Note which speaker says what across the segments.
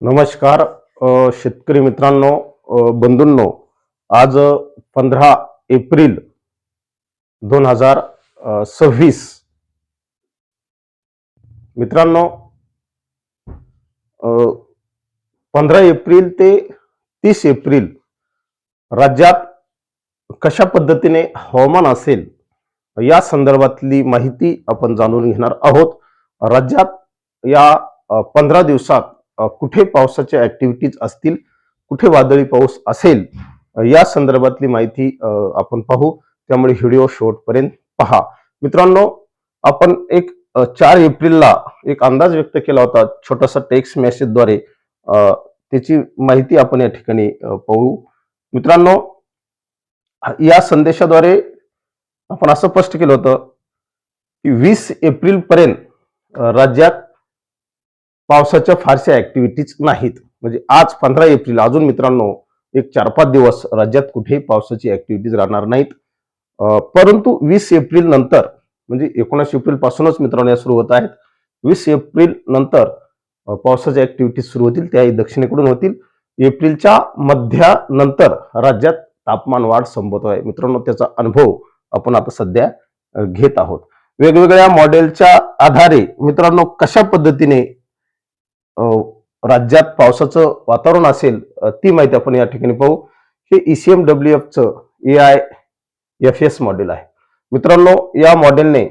Speaker 1: नमस्कार शेतकरी मित्रांनो, बंधूंनो. आज 15 एप्रिल 2026. मित्रांनो, 15 एप्रिल ते 30 एप्रिल राज्यात कशा पद्धतीने हवामान असेल या संदर्भातली माहिती आपण जाणून घेणार आहोत. राज्यात या 15 दिवसात कुठे पावसाच्या ऍक्टिव्हिटीज असतील, कुठे वादळी पाऊस असेल, या संदर्भातली माहिती आपण पाहू. त्यामुळे व्हिडिओ शेवटपर्यंत पहा. मित्रांनो, आपण 4 एप्रिलला एक अंदाज व्यक्त केला होता छोटासा टेक्स्ट मेसेजद्वारे. त्याची माहिती आपण या ठिकाणी पाहू. मित्रांनो, या संदेशाद्वारे आपण असं स्पष्ट केलं होतं की 20 एप्रिल पर्यंत राज्यात पावसाच्या फारशा ऍक्टिव्हिटीज नाहीत. म्हणजे आज 15 एप्रिल, अजून मित्रांनो एक 4-5 दिवस राज्यात कुठेही पावसाची ऍक्टिव्हिटीज राहणार नाहीत. परंतु 20 एप्रिल नंतर, म्हणजे 19 एप्रिल पासूनच मित्रांनो या सुरू होत आहेत. 20 एप्रिल नंतर पावसाच्या ऍक्टिव्हिटीज सुरू होतील, त्याही दक्षिणेकडून होतील. एप्रिलच्या मध्यानंतर राज्यात तापमान वाढ संभवत आहे. मित्रांनो, त्याचा अनुभव आपण आता सध्या घेत आहोत. वेगवेगळ्या मॉडेलच्या आधारे मित्रांनो कशा पद्धतीने राज्यात पावसाचं वातावरण असेल ती माहिती आपण या ठिकाणी पाहू. हे ECMWF चं AIFS मॉडेल आहे. मित्रांनो, या मॉडेलने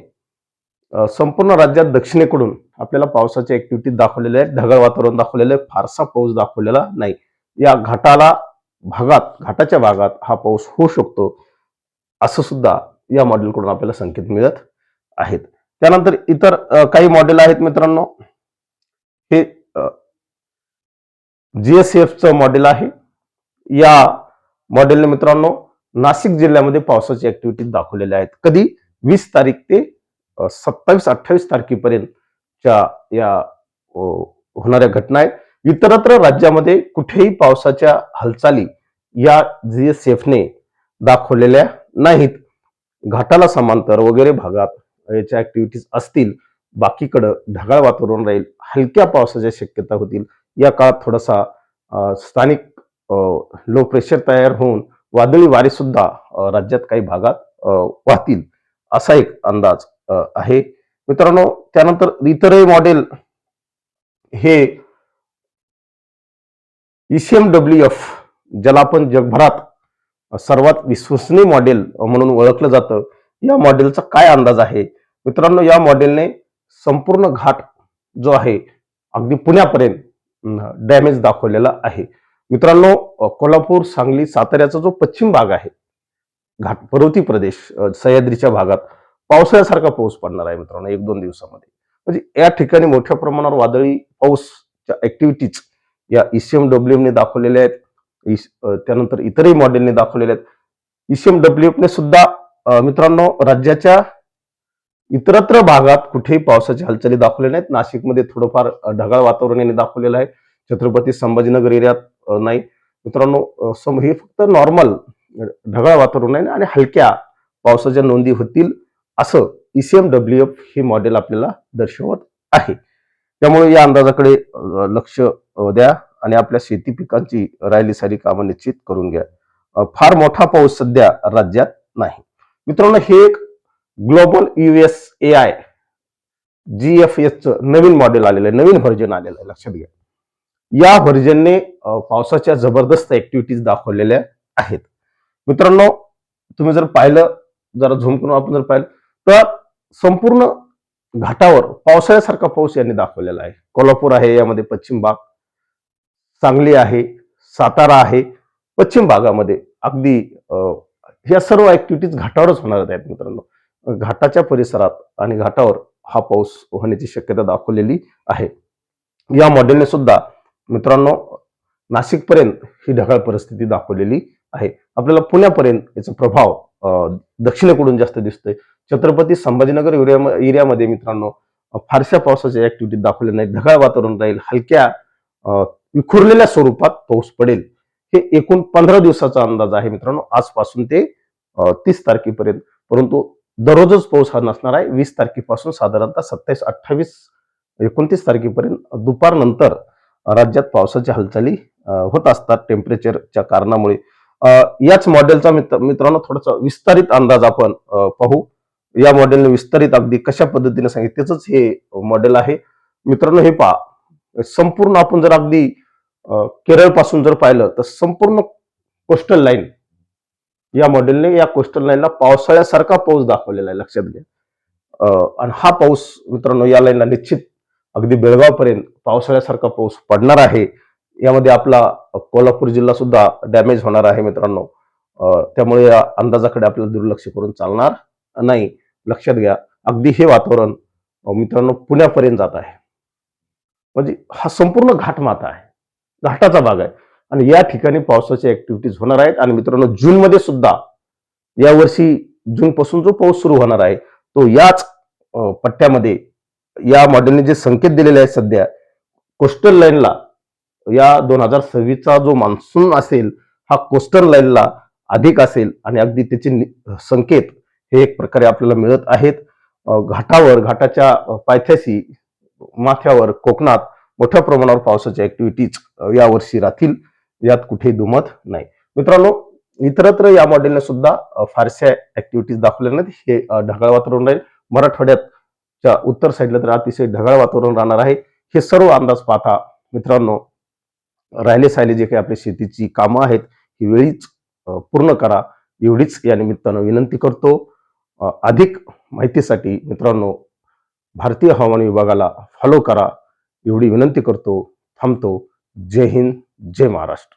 Speaker 1: संपूर्ण राज्यात दक्षिणेकडून आपल्याला पावसाच्या ऍक्टिव्हिटी दाखवलेल्या आहेत. ढगाळ वातावरण दाखवलेलं आहे, फारसा पाऊस दाखवलेला नाही. या घाटाच्या भागात हा पाऊस होऊ शकतो असं सुद्धा या मॉडेलकडून आपल्याला संकेत मिळत आहेत. त्यानंतर इतर काही मॉडेल आहेत मित्रांनो. हे GSF चं मॉडेल आहे. या मॉडेलने मित्रांनो नाशिक जिल्ह्यामध्ये पावसाची ऍक्टिव्हिटी दाखवलेल्या आहेत. कधी 20 तारीख ते 27-28 तारखेपर्यंतच्या या होणाऱ्या घटना आहेत. इतरत्र राज्यामध्ये कुठेही पावसाच्या हालचाली या GSF ने दाखवलेल्या नाहीत. घाटाला समांतर वगैरे भागात याच्या ऍक्टिव्हिटीज असतील. बाकीकडं ढगाळ वातावरण राहील, हलक्या पावसाच्या शक्यता होतील. या काळात थोडासा स्थानिक लो प्रेशर तयार होऊन वादळी वारे सुद्धा राज्यात काही भागात वाहतील असा एक अंदाज आहे मित्रांनो. त्यानंतर इतरही मॉडेल हे ECMWF, ज्याला आपण जगभरात सर्वात विश्वसनीय मॉडेल म्हणून ओळखलं जातं, या मॉडेलचा काय अंदाज आहे मित्रांनो. या मॉडेलने संपूर्ण घाट जो आहे अगदी पुण्यापर्यंत डॅमेज दाखवलेला आहे. मित्रांनो, कोल्हापूर, सांगली, साताऱ्याचा जो पश्चिम भाग आहे, घाट पर्वती प्रदेश, सह्याद्रीच्या भागात पावसाळ्यासारखा पाऊस पडणार आहे मित्रांनो 1-2 दिवसामध्ये. म्हणजे या ठिकाणी मोठ्या प्रमाणावर वादळी पाऊसच्या ऍक्टिव्हिटीज या ECMWF ने दाखवलेल्या आहेत. त्यानंतर इतरही मॉडेलने दाखवलेले आहेत. ECMWF ने सुद्धा मित्रांनो राज्याच्या इतरत्र भागात कुठेही पावसाची हालचाली दाखवलेल्या नाहीत. नाशिकमध्ये थोडंफार ढगाळ वातावरण यांनी दाखवलेलं आहे. छत्रपती संभाजीनगर एरियात नाही मित्रांनो. हे फक्त नॉर्मल ढगाळ वातावरण आहे आणि हलक्या पावसाच्या नोंदी होतील असं ECMWF हे मॉडेल आपल्याला दर्शवत आहे. त्यामुळे या अंदाजाकडे लक्ष द्या आणि आपल्या शेती पिकांची राहिली सारी कामं निश्चित करून घ्या. फार मोठा पाऊस सध्या राज्यात नाही मित्रांनो. हे एक ग्लोबल USAI GFS चं नवीन मॉडेल आलेलं आहे, नवीन व्हर्जन आलेलं आहे, लक्षात घ्या. या व्हर्जनने पावसाच्या जबरदस्त ऍक्टिव्हिटीज दाखवलेल्या आहेत मित्रांनो. तुम्ही जर पाहिलं, जरा झूम करून आपण जर पाहिलं तर संपूर्ण घाटावर पावसाळ्यासारखा पाऊस यांनी दाखवलेला आहे. कोल्हापूर आहे, यामध्ये पश्चिम भाग, सांगली आहे, सातारा आहे. पश्चिम भागामध्ये अगदी या सर्व ऍक्टिव्हिटीज घाटावरच होणार आहेत मित्रांनो. घाटाच्या परिसरात आणि घाटावर हा पाऊस होण्याची शक्यता दाखवलेली आहे. या मॉडेलने सुद्धा मित्रांनो नाशिकपर्यंत ही ढगाळ परिस्थिती दाखवलेली आहे. आपल्याला पुण्यापर्यंत याचा प्रभाव दक्षिणेकडून जास्त दिसतोय. छत्रपती संभाजीनगर एरियामध्ये मित्रांनो फारशा पावसाच्या ऍक्टिव्हिटी दाखवल्या नाहीत. ढगाळ वातावरण राहील, हलक्या विखुरलेल्या स्वरूपात पाऊस पडेल. हे एकूण 15 दिवसाचा अंदाज आहे मित्रांनो, आजपासून ते 30 तारखेपर्यंत. परंतु दररोजच पाऊस हा नसणार आहे. 20 तारखेपासून साधारणतः 27, 28, 29 तारखेपर्यंत दुपारनंतर राज्यात पावसाच्या हालचाली होत असतात टेम्परेचरच्या कारणामुळे. याच मॉडेलचा मित्रांनो थोडासा विस्तारित अंदाज आपण पाहू. या मॉडेलने विस्तारित अगदी कशा पद्धतीने सांगितलं त्याच हे मॉडेल आहे. मित्रांनो हे पहा, संपूर्ण आपण जर अगदी केरळ पासून जर पाहिलं तर संपूर्ण कोस्टल लाईन या मॉडेलने या कोस्टल लाईनला पावसाळ्यासारखा पाऊस दाखवलेला आहे, लक्षात घ्या. आणि हा पाऊस मित्रांनो या लाईनला निश्चित अगदी बेळगाव पर्यंत पावसाळ्यासारखा पाऊस पडणार आहे. यामध्ये आपला कोल्हापूर जिल्हा सुद्धा डॅमेज होणार आहे मित्रांनो. त्यामुळे या अंदाजाकडे आपल्याला दुर्लक्ष करून चालणार नाही. लक्षात घ्या, अगदी हे वातावरण मित्रांनो पुण्यापर्यंत जात आहे. म्हणजे हा संपूर्ण घाटमाथा आहे, घाटाचा भाग आहे आणि या ठिकाणी पावसाच्या ऍक्टिव्हिटीज होणार आहेत. आणि मित्रांनो जून मध्ये सुद्धा यावर्षी जून पासून जो पाऊस सुरू होणार आहे तो याच पट्ट्यामध्ये या मॉडेलने जे संकेत दिलेले आहेत सध्या कोस्टल लाईनला, या 2026चा जो मान्सून असेल हा कोस्टल लाईनला अधिक असेल आणि अगदी त्याचे संकेत हे एक प्रकारे आपल्याला मिळत आहेत. घाटावर, घाटाच्या पायथ्याशी, माथ्यावर, कोकणात मोठ्या प्रमाणावर पावसाच्या ऍक्टिव्हिटीज यावर्षी राहतील, यात कुठेही दुमत नाही. मित्रांनो इतरत्र या मॉडेलने सुद्धा फारशा ऍक्टिव्हिटीज दाखवल्या नाहीत. हे ढगाळ वातावरण राहील. मराठवाड्याच्या उत्तर साईडला तर अतिशय ढगाळ वातावरण राहणार आहे. हे सर्व अंदाज पाहता मित्रांनो राहिले साहिले जे काही आपली शेतीची कामं आहेत ही वेळीच पूर्ण करा, एवढीच या निमित्तानं विनंती करतो. अधिक माहितीसाठी मित्रांनो भारतीय हवामान विभागाला फॉलो करा, एवढी विनंती करतो. थांबतो. जय हिंद, जय महाराष्ट्र.